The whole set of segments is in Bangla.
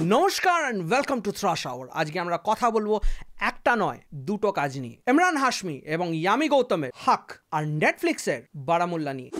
নমস্কার and welcome to Thrash Hour. আজকে আমরা কথা বলবো একটা নয় দুটো কাজ নিয়ে, ইমরান হাশমি এবং ইয়ামি গৌতমের হক আর নেটফ্লিক্সের বারামুল্লা নিয়ে।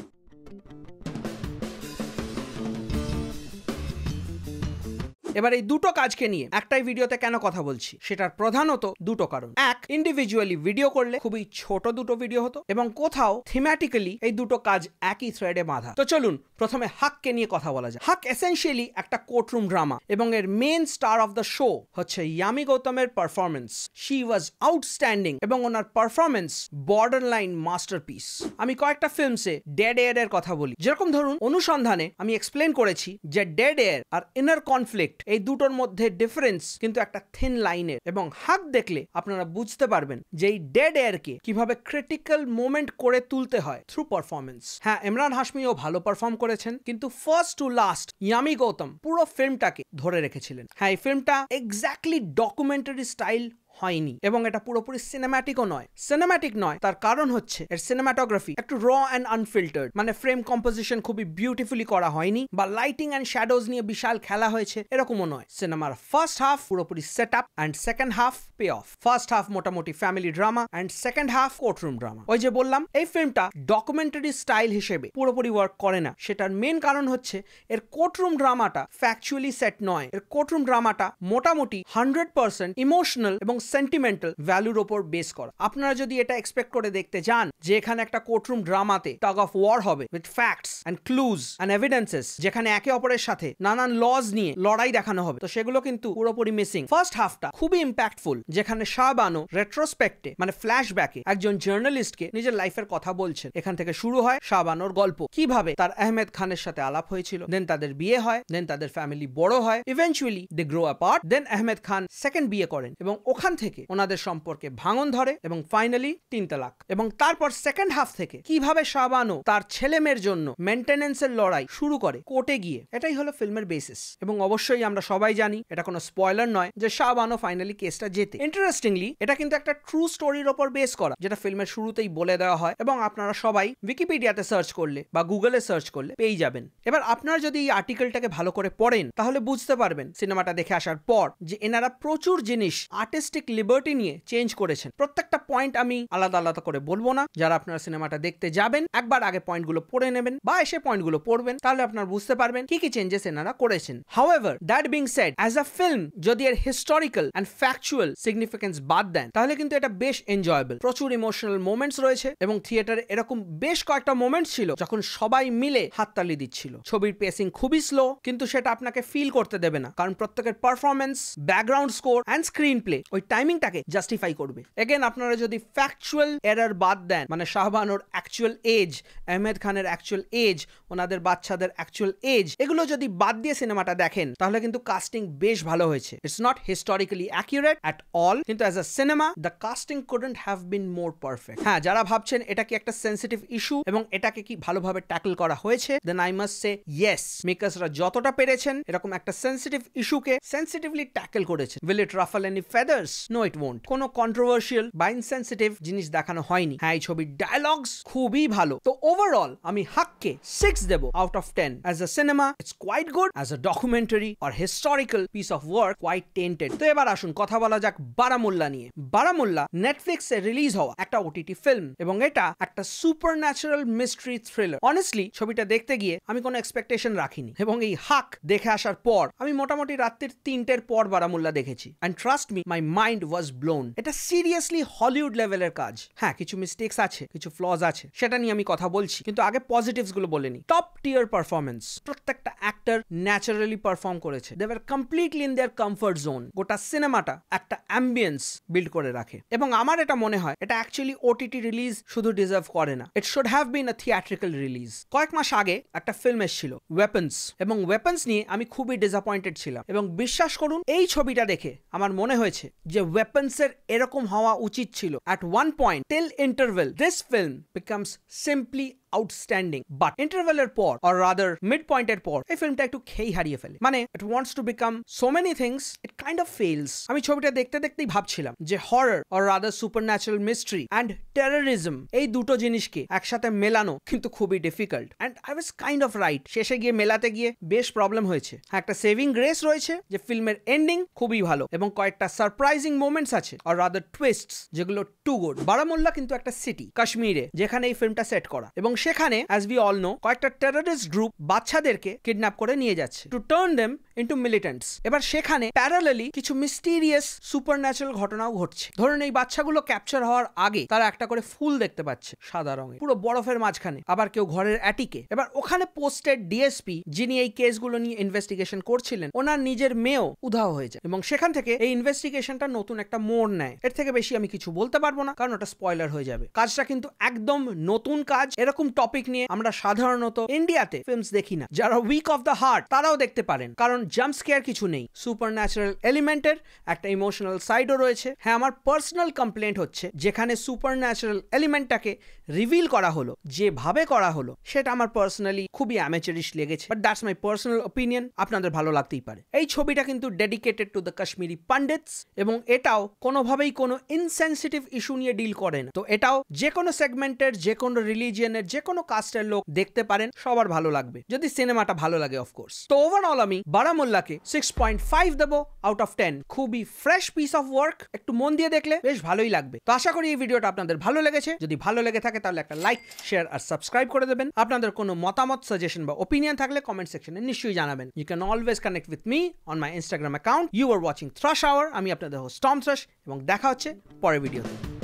এবার এই দুটো কাজকে নিয়ে একটাই ভিডিওতে কেন কথা বলছি সেটার প্রধানত দুটো কারণ। এক, ইন্ডিভিজুয়ালি ভিডিও করলে খুবই ছোট দুটো ভিডিও হতো, এবং কোথাও থিম্যাটিক্যালি এই দুটো কাজ একই থ্রেডে বাঁধা। তো চলুন প্রথমে হাককে নিয়ে কথা বলা যায়। হাক এসেনশিয়ালি একটা কোর্টরুম ড্রামা, এবং এর main star of the show Yami ইয়ামি গৌতমের পারফরমেন্স। শি ওয়াজ আউটস্ট্যান্ডিং এবং ওনার পারফরমেন্স বর্ডার লাইন মাস্টারপিস। আমি কয়েকটা ফিল্মসে ডেড এয়ার এর কথা বলি, যেরকম ধরুন অনুসন্ধানে আমি এক্সপ্লেন করেছি যে ডেড এয়ার আর ইনার কনফ্লিক্ট এই দুটোর মধ্যে ডিফারেন্স কিন্তু একটা থিন লাইনের, এবং হাক দেখলে আপনারা বুঝতে পারবেন যে এই ডেড এয়ারকে কিভাবে ক্রিটিক্যাল মোমেন্ট করে তুলতে হয় থ্রু পারফরমেন্স। হ্যাঁ, ইমরান হাশমিও ভালো পারফর্ম করেছেন, কিন্তু first to last Yami Gautam পুরো ফিল্মটাকে ধরে রেখেছিলেন। হ্যাঁ, এই ফিল্মটা এক্স্যাক্টলি ডকুমেন্টারি স্টাইল হয়নি, এবং এটা পুরোপুরি সিনেম্যাটিকও নয়। সিনেম্যাটিক নয় তার কারণ হচ্ছে এর সিনেমাটোগ্রাফি একটু র অ্যান্ড আনফিল্টার্ড, মানে ফ্রেম কম্পোজিশন খুবই বিউটিফুলি করা হয়নি, বা লাইটিং অ্যান্ড শ্যাডোজ নিয়ে বিশাল খেলা হয়েছে এরকমও নয়। সিনেমার ফার্স্ট হাফ পুরোপুরি set up and second half pay off. First half মোটামুটি family drama and second half courtroom drama. ওই যে বললাম এই ফিল্মটা ডকুমেন্টারি স্টাইল হিসেবে পুরোপুরি ওয়ার্ক করে না, সেটার মেন কারণ হচ্ছে এর কোর্টরুম ড্রামাটা ফ্যাকচুয়ালি সেট নয়। এর কোর্টরুম ড্রামাটা মোটামুটি 100% ইমোশনাল এবং সেন্টিমেন্টাল ভ্যালুর ওপর বেস করা। আপনারা যদি এটা এক্সপেক্ট করে দেখতে চান যে এখানে একটা কোর্টরুম ড্রামাতে টাগ অফ ওয়ার হবে with facts and clues and evidences, যেখানে একে অপরের সাথে নানান লজ নিয়ে লড়াই দেখানো হবে, তো সেগুলো কিন্তু পুরোপুরি মিসিং। ফার্স্ট হাফটা খুবই ইম্প্যাক্টফুল, যেখানে শাহবানো রেট্রোস্পেক্টে মানে ফ্ল্যাশব্যাকে একজন জার্নালিস্টকে নিজের লাইফের কথা বলছেন। এখান থেকে শুরু হয় শাহবানোর গল্প, কিভাবে তার আহমেদ খানের সাথে আলাপ হয়েছিল, দেন তাদের বিয়ে হয়, দেন তাদের ফ্যামিলি বড় হয়, eventually they grow apart, then Ahmed Khan second বিয়ে করেন, এবং ওখান থেকে ওনাদের সম্পর্কে ভাঙন ধরে, এবং ফাইনালি 3 তালাক। এবং তারপর সেকেন্ড হাফ থেকে কিভাবে শাহবানো তার ছেলে মেয়ের জন্য মেইনটেনেন্সের লড়াই শুরু করে কোর্টে গিয়ে, এটাই হলো ফিল্মের বেসিস। এবং অবশ্যই আমরা সবাই জানি, এটা কোনো স্পয়লার নয়, যে শাহবানো ফাইনালি কেসটা জেতে। ইন্টারেস্টিংলি এটা কিন্তু একটা ট্রু স্টোরির ওপর বেস করা, যেটা ফিল্মের শুরুতেই বলে দেওয়া হয়, এবং আপনারা সবাই উইকিপিডিয়াতে সার্চ করলে বা গুগলে সার্চ করলে পেয়ে যাবেন। এবার আপনারা যদি এই আর্টিকেলটাকে ভালো করে পড়েন, তাহলে বুঝতে পারবেন সিনেমাটা দেখে আসার পর যে এনারা প্রচুর জিনিস আর্টিস্টিক লিবার্টি নিয়ে চেঞ্জ করেছেন। প্রত্যেকটা পয়েন্ট আমি আলাদা আলাদা করে বলবো না। যারা আপনারা সিনেমাটা দেখতে যাবেন একবার আগে পয়েন্টগুলো পড়ে নেবেন, বা এসে পয়েন্টগুলো পড়বেন, তাহলে আপনারা বুঝতে পারবেন কি কি চেঞ্জেস এনারা করেছেন। However that being shed, as a film যদি এর হিস্টোরিক্যাল এন্ড ফ্যাকচুয়াল সিগনিফিকেন্স বাদ দেন, তাহলে কিন্তু এটা বেশ এনজয়েবল। প্রচুর ইমোশনাল মোমেন্টস রয়েছে, এবং থিয়েটারে এরকম বেশ কয়েকটা মোমেন্টস ছিল যখন সবাই মিলে হাততালি দিচ্ছিল। ছবির পেসিং খুবই স্লো, কিন্তু সেটা আপনাকে ফিল করতে দেবে না, কারণ প্রত্যেকের performance, background score and screen play ওই টাইমিংটাকে জাস্টিফাই করবে। এগেন আপনারা যদি ফ্যাকচুয়াল এরার বাদ দেন, মানে শাহবানোর অ্যাকচুয়াল এজ, আহমেদ খানের অ্যাকচুয়াল এজ, ওনাদের বাচ্চাদের অ্যাকচুয়াল এজ, এগুলো যদি বাদ দিয়ে সিনেমাটা দেখেন, তাহলে কিন্তু কাস্টিং বেশ ভালো হয়েছে। It's not historically accurate at all, কিন্তু as a cinema the casting couldn't have been more perfect. হ্যাঁ, যারা ভাবছেন এটা কি একটা সেন্সিটিভ ইস্যু এবং এটাকে কি ভালোভাবে ট্যাকল করা হয়েছে, then I must say yes, মেকার্সরা যতটা পেরেছেন এরকম একটা সেন্সিটিভ ইস্যুকে সেন্সিটিভলি ট্যাকল করেছেন। Will it ruffle any feathers? No it won't. কোনো কন্ট্রোভার্সিয়াল বা ইনসেনসিটিভ জিনিস দেখানো হয়নি। হ্যাঁ, এই ছবির ডায়ালগস খুবই ভালো। তো ওভারঅল আমি হাককে 6 দেব out of 10। As a cinema it's quite good, as a documentary or historical piece of work quite tainted. তো এবার আসুন কথা বলা যাক বারামুল্লা নিয়ে। বারামুল্লা নেটফ্লিক্সে রিলিজ হওয়া একটা ওটিটি ফিল্ম, এবং এটা একটা super natural mystery thriller. Honestly ছবিটা দেখতে গিয়ে আমি কোনো এক্সপেকটেশন রাখিনি, এবং এই হাক দেখে আসার পর আমি মোটামুটি রাত্রির 3টের পর বারামুল্লা দেখেছি, and trust me, my mind was blown. এটা সিরিয়াসলি হলিউড লেভেলের কাজ। হ্যাঁ, কিছু মিস্টেক্স আছে, কিছু ফ্লজ আছে, সেটা নিয়ে আমি কথা বলছি, কিন্তু আগে পজিটিভস গুলো বলে নি। টপ টিয়ার পারফরমেন্স, প্রত্যেকটা অ্যাক্টর ন্যাচারালি পারফর্ম করেছে। They were completely in their comfort zone. গোটা সিনেমাটা একটা অ্যাম্বিয়েন্স বিল্ড করে রাখে, এবং আমার এটা মনে হয় এটা অ্যাকচুয়ালি ওটিটি রিলিজ শুধু ডিজার্ভ করে না, it should have been a theatrical release. কয়েক মাস আগে একটা ফিল্ম এসেছিল ওয়েপন্স, এবং ওয়েপন্স নিয়ে আমি খুবই ডিসঅ্যাপয়েন্টেড ছিলাম, এবং বিশ্বাস করুন এই ছবিটা দেখে আমার মনে হয়েছে যে ওয়েপন্সের এরকম হওয়া উচিত ছিল। At one point till interval this film becomes simply outstanding, but ইন্টারভেলের পর অর রাদার মিড পয়েন্টের পর এই ফিল্মটা একটু খেই হারিয়ে ফেলে। মানে it wants to become so many things, it kind of fails. আমি ছবিটা দেখতে দেখতেই ভাবছিলাম যে horror or rather supernatural mystery and terrorism এই দুটো জিনিসকে একসাথে মেলানো কিন্তু খুবই difficult, and I was kind of right. শেষে গিয়ে মেলাতে গিয়ে বেশ প্রবলেম হয়েছে। একটা সেভিং গ্রেস রয়েছে যে ফিল্মের এন্ডিং খুবই ভালো এবং কয়েকটা সারপ্রাইজিং মোমেন্টস আছে অর রাদার টুইস্টস যেগুলো টু গুড। বারামুল্লা কিন্তু একটা সিটি কাশ্মীরে যেখানে এই ফিল্মটা সেট করা, এবং সেখানে অ্যাজ উই অল নো কয়েকটা টেররিস্ট গ্রুপ বাচ্চাদেরকে কিডন্যাপ করে নিয়ে যাচ্ছে টু টার্ন দেম ইনটু মিলিটেন্টস। এবার সেখানে প্যারালালি কিছু মিস্টিরিয়াস সুপারন্যাচারাল ঘটনাও ঘটছে। ধরুন এই বাচ্চাগুলো ক্যাপচার হওয়ার আগে তারা একটা করে ফুল দেখতে পাচ্ছে সাদা রঙের পুরো বরফের মাঝখানে, আবার কেউ ঘরের অ্যাটিকে। এবার ওখানে পোস্টেড ডিএসপি যিনি এই কেসগুলো নিয়ে ইনভেস্টিগেশন করছিলেন ওনার নিজের মেয়েও উধাও হয়ে যায়, এবং সেখান থেকে এই ইনভেস্টিগেশনটা নতুন একটা মোড় নেয়। এর থেকে বেশি আমি কিছু বলতে পারবো না কারণ ওটা স্পয়লার হয়ে যাবে। কাজটা কিন্তু একদম নতুন কাজ। এরকম টপিক নিয়ে আমরা সাধারণত ইন্ডিয়াতে ফিল্মস দেখি না। যারা উইক অফ দ্য হার্ট তারাও দেখতে পারেন, কারণ জাম্প স্কেয়ার কিছু নেই, সুপারন্যাচারাল এলিমেন্টের একটা ইমোশনাল সাইডও রয়েছে। হ্যাঁ, আমার পার্সোনাল কমপ্লেন্ট হচ্ছে যেখানে সুপারন্যাচারাল এলিমেন্টটাকে রিভিল করা হলো যেভাবে করা হলো সেটা আমার পার্সোনালি খুবই অ্যামেচারিশ লেগেছে, but that's my personal opinion, আপনাদের ভালো লাগতেই পারে। এই ছবিটা কিন্তু ডেডিকেটেড টু দ্য কাশ্মীরি পান্ডিটস, এবং এটাও কোনোভাবেই কোনো ইনসেনসিটিভ ইস্যু নিয়ে ডিল করে না। তো এটাও যে কোনো সেগমেন্টের, যে কোনো রিলিজিয়নের, যে কোনো কাস্টের লোক দেখতে পারেন, সবার ভালো লাগবে যদি সিনেমাটা ভালো লাগে অফকোর্স। তো ওভারঅল আমি বারামুল্লাকে 6.5 দেবো আউট অফ 10। খুবই ফ্রেশ পিস অফ ওয়ার্ক, একটু মন দিয়ে দেখলে বেশ ভালোই লাগবে। তো আশা করি এই ভিডিওটা আপনাদের ভালো লেগেছে। যদি ভালো লেগে থাকে তাহলে একটা লাইক, শেয়ার আর সাবস্ক্রাইব করে দেবেন। আপনাদের কোনো মতামত, সাজেশন বা ওপিনিয়ন থাকলে কমেন্ট সেকশনে নিশ্চয়ই জানাবেন। You can always connect with me on my Instagram account. You are watching Thrash Hour. আমি আপনাদের হোস্ট টম থ্রাশ, এবং দেখা হচ্ছে পরের ভিডিওতে।